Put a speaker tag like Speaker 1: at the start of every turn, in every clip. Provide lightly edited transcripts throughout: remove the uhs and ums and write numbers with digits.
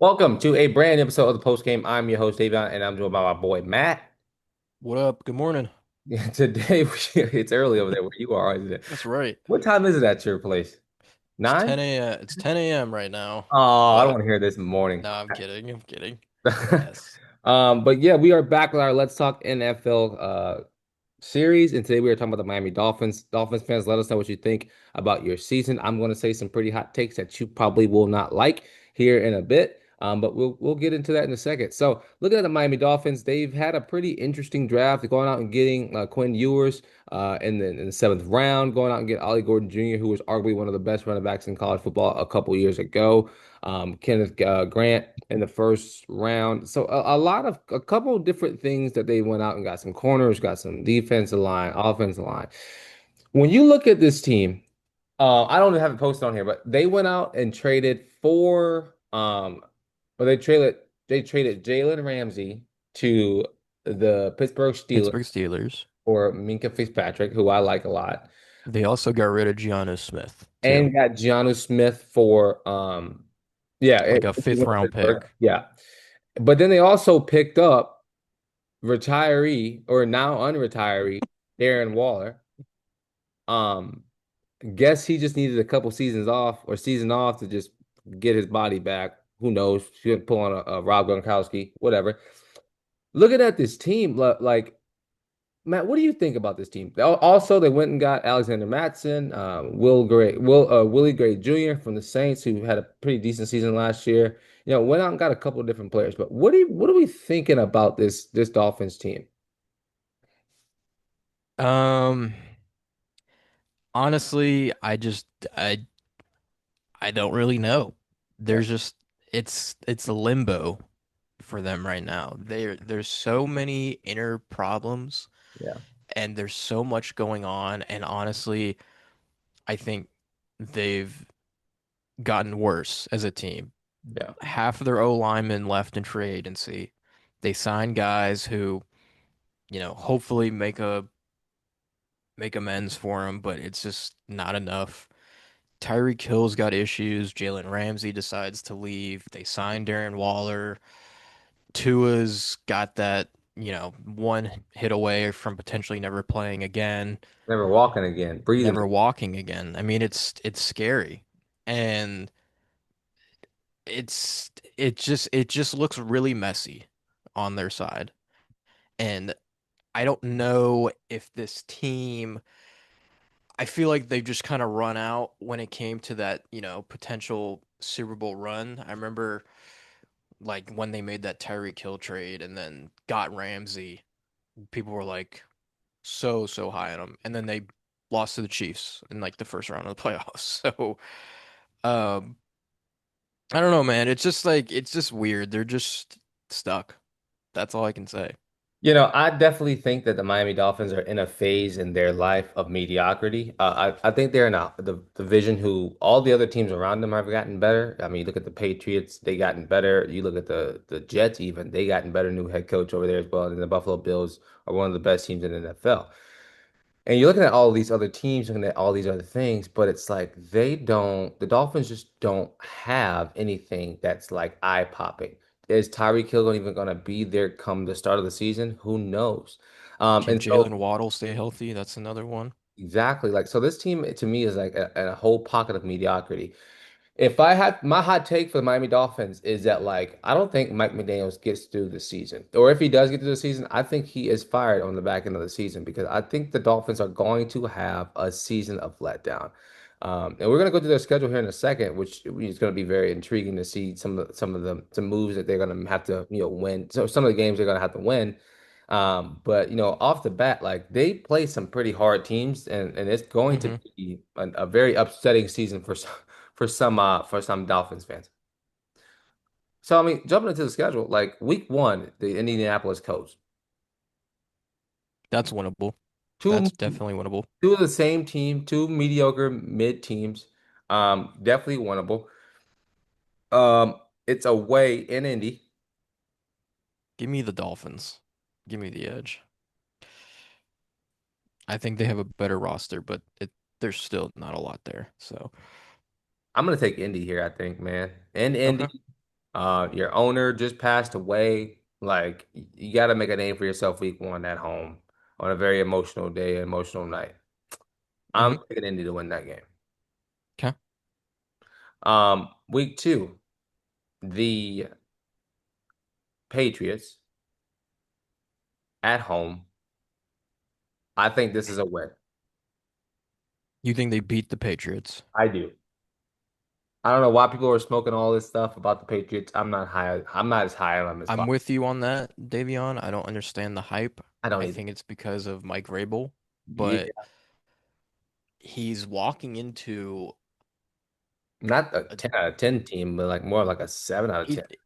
Speaker 1: Welcome to a brand new episode of the post game. I'm your host, Davion, and I'm joined by my boy Matt.
Speaker 2: What up? Good morning.
Speaker 1: Today, it's early over there where you are, isn't it?
Speaker 2: That's right.
Speaker 1: What time is it at your place?
Speaker 2: It's
Speaker 1: 9?
Speaker 2: 10 a.m. It's 10 a.m. right now.
Speaker 1: Oh, I don't
Speaker 2: But
Speaker 1: want to hear this in the morning.
Speaker 2: no, I'm kidding. I'm kidding. Yes.
Speaker 1: But yeah, we are back with our Let's Talk NFL series, and today we are talking about the Miami Dolphins. Dolphins fans, let us know what you think about your season. I'm going to say some pretty hot takes that you probably will not like here in a bit. But we'll get into that in a second. So, looking at the Miami Dolphins, they've had a pretty interesting draft. They're going out and getting Quinn Ewers in the seventh round, going out and get Ollie Gordon Jr., who was arguably one of the best running backs in college football a couple years ago. Kenneth Grant in the first round. So a couple of different things that they went out and got some corners, got some defensive line, offensive line. When you look at this team, I don't have it posted on here, but they went out and traded or they traded Jalen Ramsey to the Pittsburgh Steelers
Speaker 2: Pittsburgh Steelers.
Speaker 1: for Minka Fitzpatrick, who I like a lot,
Speaker 2: They also got rid of Geno Smith, too.
Speaker 1: and got Jonnu Smith for yeah,
Speaker 2: Like a fifth round
Speaker 1: Pittsburgh,
Speaker 2: pick.
Speaker 1: yeah. But then they also picked up retiree or now unretiree Darren Waller. Um, guess he just needed a couple seasons off or season off to just get his body back. Who knows? She could pull on a Rob Gronkowski, whatever. Looking at this team, like Matt, what do you think about this team? Also, they went and got Alexander Mattson, Willie Gray Jr. from the Saints, who had a pretty decent season last year. Went out and got a couple of different players. But what are we thinking about this Dolphins team?
Speaker 2: Um, Honestly, I don't really know.
Speaker 1: Yeah,
Speaker 2: There's just it's a limbo for them right now. There's so many inner problems
Speaker 1: yeah,
Speaker 2: and there's so much going on, and honestly, I think they've gotten worse as a team.
Speaker 1: yeah.
Speaker 2: Half of their O linemen left in free agency. They signed guys who, hopefully make amends for them, but it's just not enough. Tyreek Hill's got issues. Jalen Ramsey decides to leave. They signed Darren Waller. Tua's got that, one hit away from potentially never playing again,
Speaker 1: Never walking again, breathing.
Speaker 2: never walking again. I mean, it's scary. And it just looks really messy on their side. And I don't know if this team, I feel like they've just kind of run out when it came to that, potential Super Bowl run. I remember like when they made that Tyreek Hill trade and then got Ramsey, people were like so high on them. And then they lost to the Chiefs in like the first round of the playoffs. So um I don't know, man. It's just weird. They're just stuck. That's all I can say.
Speaker 1: I definitely think that the Miami Dolphins are in a phase in their life of mediocrity. I think they're in the division who all the other teams around them have gotten better. I mean, you look at the Patriots, they gotten better. You look at the Jets, even they gotten better. New head coach over there as well. And the Buffalo Bills are one of the best teams in the NFL. And you're looking at all these other teams, looking at all these other things, but it's like the Dolphins just don't have anything that's like eye-popping. Is Tyreek Hill even going to be there come the start of the season? Who knows?
Speaker 2: Can
Speaker 1: And so
Speaker 2: Jalen Waddle stay healthy? That's another one.
Speaker 1: exactly like so this team to me is like a whole pocket of mediocrity. If I had my hot take for the Miami Dolphins is that like I don't think Mike McDaniels gets through the season. Or if he does get through the season, I think he is fired on the back end of the season because I think the Dolphins are going to have a season of letdown. And we're going to go through their schedule here in a second, which is going to be very intriguing to see some moves that they're going to have to win. So some of the games they're going to have to win. But off the bat, like they play some pretty hard teams, and it's going to
Speaker 2: Hmm.
Speaker 1: be a very upsetting season for some Dolphins fans. So I mean, jumping into the schedule, like week one, the Indianapolis Colts,
Speaker 2: That's winnable.
Speaker 1: two
Speaker 2: That's definitely winnable.
Speaker 1: two of the same team, two mediocre mid teams, definitely winnable. It's away in Indy.
Speaker 2: Give me the Dolphins. Give me the edge. I think they have a better roster, but there's still not a lot there. So,
Speaker 1: I'm gonna take Indy here, I think, man. And
Speaker 2: okay.
Speaker 1: Indy. Your owner just passed away. Like you got to make a name for yourself week one at home on a very emotional day, emotional night. I'm
Speaker 2: Hmm.
Speaker 1: picking Indy to win that game.
Speaker 2: Okay.
Speaker 1: Week two, the Patriots at home. I think this is a win.
Speaker 2: You think they beat the Patriots?
Speaker 1: I do. I don't know why people are smoking all this stuff about the Patriots. I'm not high. I'm not as high on them as
Speaker 2: I'm
Speaker 1: possible.
Speaker 2: with you on that, Davion. I don't understand the hype.
Speaker 1: I don't
Speaker 2: I
Speaker 1: even.
Speaker 2: think it's because of Mike Vrabel, but
Speaker 1: Yeah,
Speaker 2: he's walking into
Speaker 1: not a
Speaker 2: a
Speaker 1: 10 out of 10 team, but like more like a 7 out of 10.
Speaker 2: he,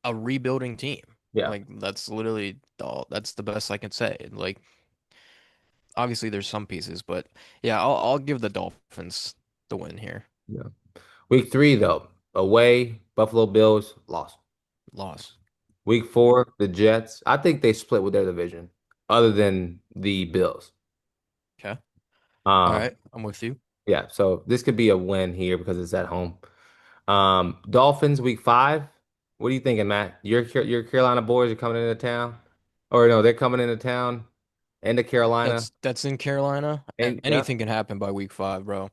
Speaker 2: a rebuilding team.
Speaker 1: Yeah.
Speaker 2: Like that's literally all. That's the best I can say. Like obviously there's some pieces, but yeah, I'll give the Dolphins the win here.
Speaker 1: Yeah. Week three, though, away, Buffalo Bills lost.
Speaker 2: Loss.
Speaker 1: Week four, the Jets. I think they split with their division, other than the Bills.
Speaker 2: Okay. All
Speaker 1: Um,
Speaker 2: right, I'm with you.
Speaker 1: yeah, so this could be a win here because it's at home. Dolphins, week five. What are you thinking, Matt? Your Carolina boys are coming into town, or no, they're coming into town, into Carolina,
Speaker 2: That's in Carolina.
Speaker 1: and yeah,
Speaker 2: Anything can happen by week 5, bro.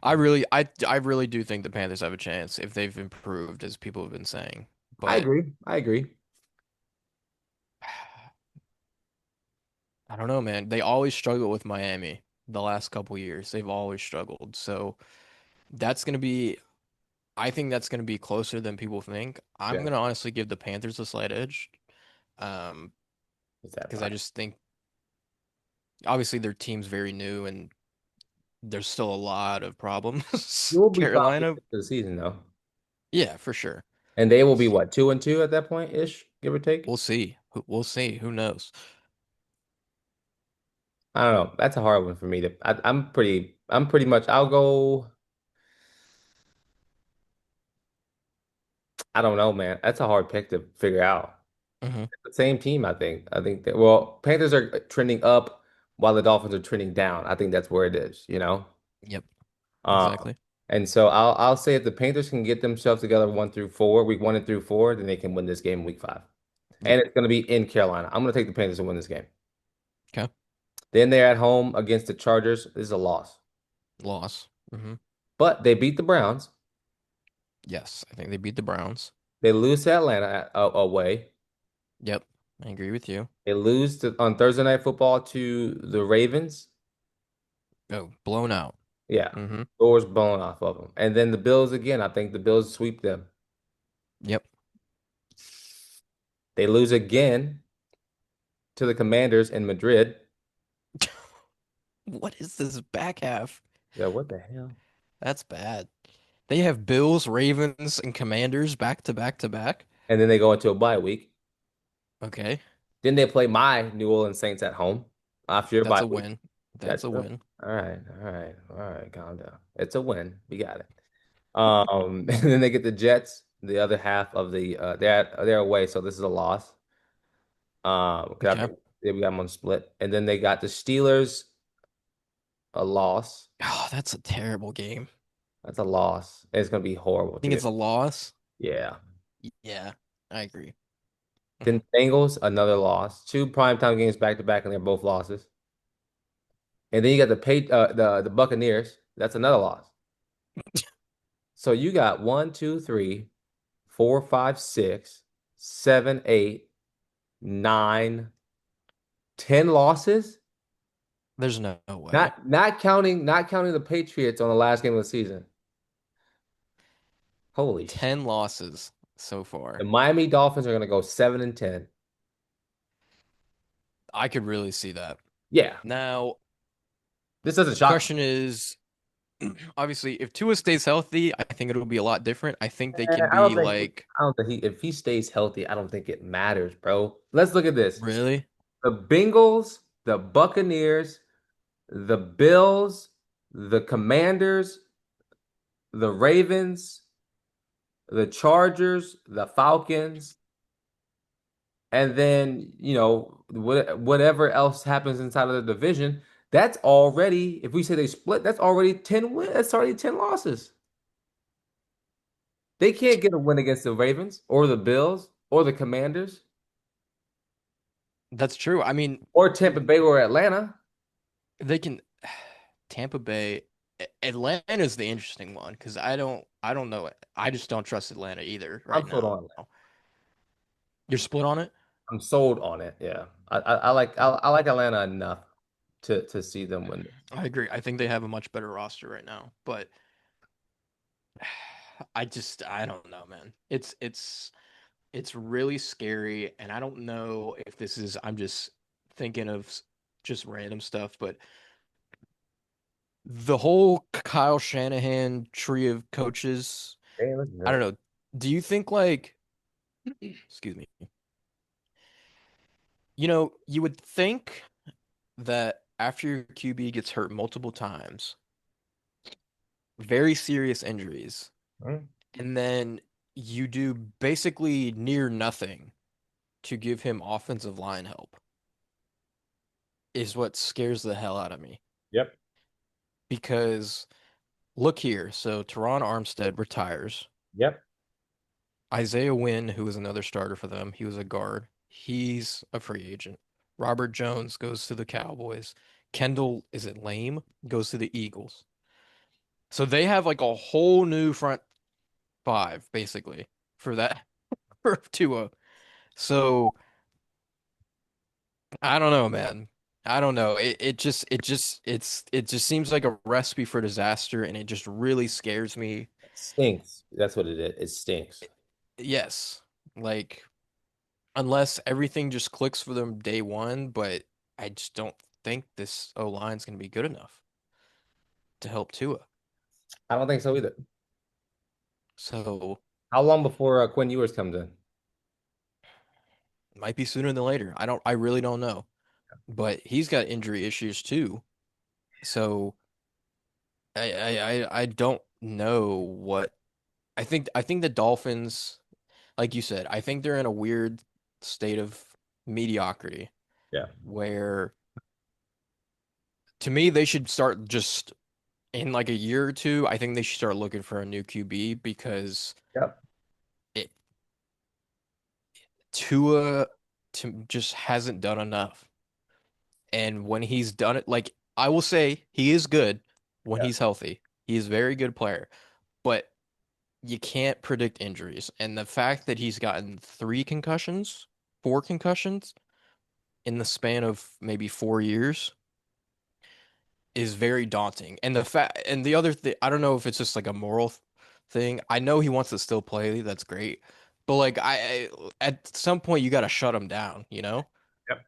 Speaker 2: I really do think the Panthers have a chance if they've improved, as people have been saying.
Speaker 1: I
Speaker 2: But
Speaker 1: agree. I agree.
Speaker 2: I don't know, man. They always struggle with Miami the last couple years. They've always struggled. So that's gonna be, I think that's gonna be closer than people think. I'm
Speaker 1: Yeah,
Speaker 2: gonna honestly give the Panthers a slight edge. Um,
Speaker 1: it's that
Speaker 2: because I
Speaker 1: fine.
Speaker 2: just think obviously their team's very new and there's still a lot of
Speaker 1: You
Speaker 2: problems.
Speaker 1: will be fine with
Speaker 2: Carolina,
Speaker 1: the season though,
Speaker 2: yeah, for sure.
Speaker 1: and they will be what 2-2 at that point ish, give or take.
Speaker 2: We'll see. We'll see. Who knows?
Speaker 1: I don't know. That's a hard one for me to. I'm pretty much. I'll go. I don't know, man. That's a hard pick to figure out.
Speaker 2: Hmm.
Speaker 1: The same team, I think. I think that. Well, Panthers are trending up while the Dolphins are trending down. I think that's where it is.
Speaker 2: Yep,
Speaker 1: Um,
Speaker 2: exactly.
Speaker 1: and so I'll say if the Panthers can get themselves together one through four, week one and through four, then they can win this game week five.
Speaker 2: Yep.
Speaker 1: And it's going to be in Carolina. I'm going to take the Panthers to win this game.
Speaker 2: Okay.
Speaker 1: Then they're at home against the Chargers. This is a loss,
Speaker 2: Loss.
Speaker 1: but they beat the Browns.
Speaker 2: Yes, I think they beat the Browns.
Speaker 1: They lose to Atlanta away.
Speaker 2: Yep, I agree with you.
Speaker 1: They lose on Thursday Night Football to the Ravens.
Speaker 2: Oh, blown out.
Speaker 1: Yeah,
Speaker 2: Hmm.
Speaker 1: doors blown off of them. And then the Bills again. I think the Bills sweep them.
Speaker 2: Yep.
Speaker 1: They lose again to the Commanders in Madrid.
Speaker 2: What is this back half?
Speaker 1: Yeah, what the hell?
Speaker 2: That's bad. They have Bills, Ravens, and Commanders back to back to back.
Speaker 1: And then they go into a bye week.
Speaker 2: Okay,
Speaker 1: Then they play my New Orleans Saints at home after your
Speaker 2: that's
Speaker 1: bye
Speaker 2: a
Speaker 1: week.
Speaker 2: win. That's
Speaker 1: That's
Speaker 2: a win.
Speaker 1: all right, all right, all right. Calm down. It's a win. We got it. And then they get the Jets, the other half of the they're away, so this is a loss. 'Cause I
Speaker 2: Okay.
Speaker 1: think we got them on split, and then they got the Steelers, a loss.
Speaker 2: Oh, that's a terrible game.
Speaker 1: That's a loss. It's gonna be
Speaker 2: I
Speaker 1: horrible to
Speaker 2: think it's
Speaker 1: get.
Speaker 2: a loss.
Speaker 1: Yeah.
Speaker 2: Yeah, I agree.
Speaker 1: Then Bengals, another loss. Two primetime games back to back, and they're both losses. And then you got the Buccaneers. That's another loss. So you got one, two, three, four, five, six, seven, eight, nine, 10 losses.
Speaker 2: There's no way.
Speaker 1: Not counting the Patriots on the last game of the season. Holy sh!
Speaker 2: 10 losses so
Speaker 1: The
Speaker 2: far.
Speaker 1: Miami Dolphins are gonna go 7-10.
Speaker 2: I could really see that.
Speaker 1: Yeah,
Speaker 2: Now,
Speaker 1: this doesn't
Speaker 2: the
Speaker 1: shock me.
Speaker 2: question is, obviously, if Tua stays healthy, I think it'll be a lot different. I think they
Speaker 1: Eh,
Speaker 2: can be like,
Speaker 1: I don't think if he stays healthy, I don't think it matters, bro. Let's look at this.
Speaker 2: really?
Speaker 1: The Bengals, the Buccaneers, the Bills, the Commanders, the Ravens, the Chargers, the Falcons, and then, whatever else happens inside of the division, that's already, if we say they split, that's already 10 wins. That's already 10 losses. They can't get a win against the Ravens or the Bills or the Commanders
Speaker 2: That's true. I mean,
Speaker 1: or Tampa Bay or Atlanta.
Speaker 2: they can Tampa Bay, Atlanta is the interesting one because I don't know it. I just don't trust Atlanta either
Speaker 1: I'm
Speaker 2: right
Speaker 1: sold
Speaker 2: now.
Speaker 1: on Atlanta.
Speaker 2: You're split on it?
Speaker 1: I'm sold on it. Yeah, I like Atlanta enough to see them win this.
Speaker 2: I agree. I think they have a much better roster right now, but I don't know, man. It's really scary, and I don't know if this is I'm just thinking of just random stuff, but the whole Kyle Shanahan tree of coaches,
Speaker 1: Hey, listen
Speaker 2: I
Speaker 1: to
Speaker 2: don't
Speaker 1: it.
Speaker 2: know. Do you think like, excuse me, you would think that after your QB gets hurt multiple times, very serious injuries,
Speaker 1: Hmm?
Speaker 2: and then you do basically near nothing to give him offensive line help is what scares the hell out of me.
Speaker 1: Yep.
Speaker 2: Because look here, so Teron Armstead retires.
Speaker 1: Yep.
Speaker 2: Isaiah Wynn, who was another starter for them, he was a guard. He's a free agent. Robert Jones goes to the Cowboys. Kendall, is it lame? Goes to the Eagles. So they have like a whole new front five, basically, for that for Tua. So I don't know, man. I don't know. It just seems like a recipe for disaster, and it just really scares me.
Speaker 1: It stinks. That's what it is. It stinks.
Speaker 2: Yes, like unless everything just clicks for them day one, but I just don't think this O line's gonna be good enough to help Tua.
Speaker 1: I don't think so either.
Speaker 2: So
Speaker 1: How long before Quinn Ewers comes in?
Speaker 2: might be sooner than later. I really don't know. But he's got injury issues too. So I don't know what I think the Dolphins, like you said, I think they're in a weird state of mediocrity
Speaker 1: Yeah.
Speaker 2: where to me they should start just in like a year or two, I think they should start looking for a new QB because
Speaker 1: Yep.
Speaker 2: it Tua just hasn't done enough. And when he's done it, like I will say, he is good when
Speaker 1: Yeah.
Speaker 2: he's healthy. He's a very good player, but you can't predict injuries. And the fact that he's gotten three concussions, four concussions in the span of maybe 4 years is very daunting. And the other thing, I don't know if it's just like a moral thing. I know he wants to still play. That's great. But like at some point you got to shut him down, you know?
Speaker 1: Yep.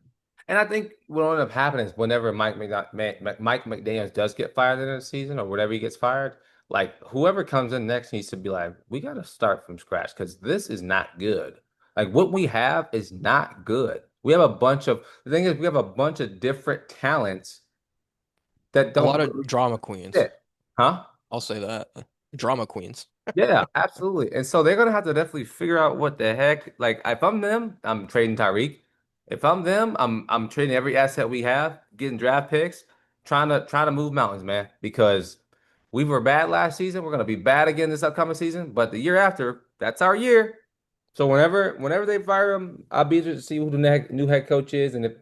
Speaker 1: And I think what'll end up happening is whenever Mike McDaniels does get fired in the season or whatever he gets fired, like whoever comes in next needs to be like, we got to start from scratch because this is not good. Like what we have is not good. The thing is, we have a bunch of different talents that
Speaker 2: A lot
Speaker 1: don't
Speaker 2: of
Speaker 1: really
Speaker 2: drama queens.
Speaker 1: fit. Huh?
Speaker 2: I'll say that. Drama queens.
Speaker 1: Yeah, absolutely. And so they're gonna have to definitely figure out what the heck. Like, if I'm them, I'm trading Tyreek. If I'm them, I'm trading every asset we have, getting draft picks, trying to move mountains, man. Because we were bad last season, we're gonna be bad again this upcoming season. But the year after, that's our year. So whenever they fire him, I'll be interested to see who the new head coach is and if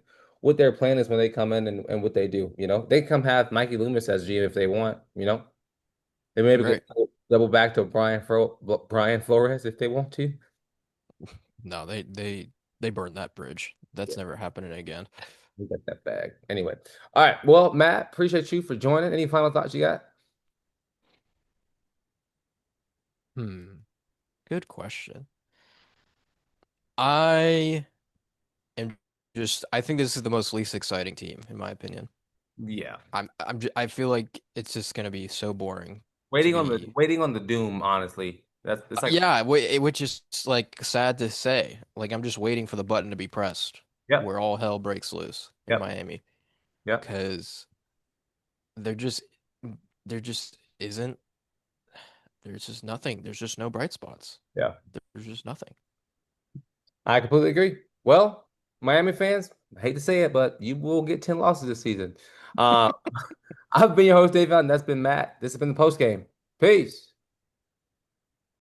Speaker 1: what their plan is when they come in and what they do. You know, they come have Mikey Loomis as GM if they want. You know. They maybe
Speaker 2: Right.
Speaker 1: go double back to Brian Flores if they want to.
Speaker 2: No, they burned that bridge.
Speaker 1: Yeah,
Speaker 2: That's never happening again.
Speaker 1: we got that bag. Anyway, all right. Well, Matt, appreciate you for joining. Any final thoughts you got?
Speaker 2: Hmm. Good question. I am I think this is the most least exciting team in my opinion.
Speaker 1: Yeah,
Speaker 2: I feel like it's just gonna be so boring to be.
Speaker 1: waiting on the doom. Honestly, that's it's like
Speaker 2: Yeah, which is like sad to say. Like I'm just waiting for the button to be pressed
Speaker 1: yep,
Speaker 2: where all hell breaks loose in
Speaker 1: yep,
Speaker 2: Miami
Speaker 1: yep,
Speaker 2: because there just there just isn't there's just nothing. There's just no bright spots.
Speaker 1: yeah.
Speaker 2: There's just nothing.
Speaker 1: I completely agree. Well, Miami fans, I hate to say it, but you will get 10 losses this season. Uh, I've been your host, Davion, and that's been Matt. This has been the post game. Peace.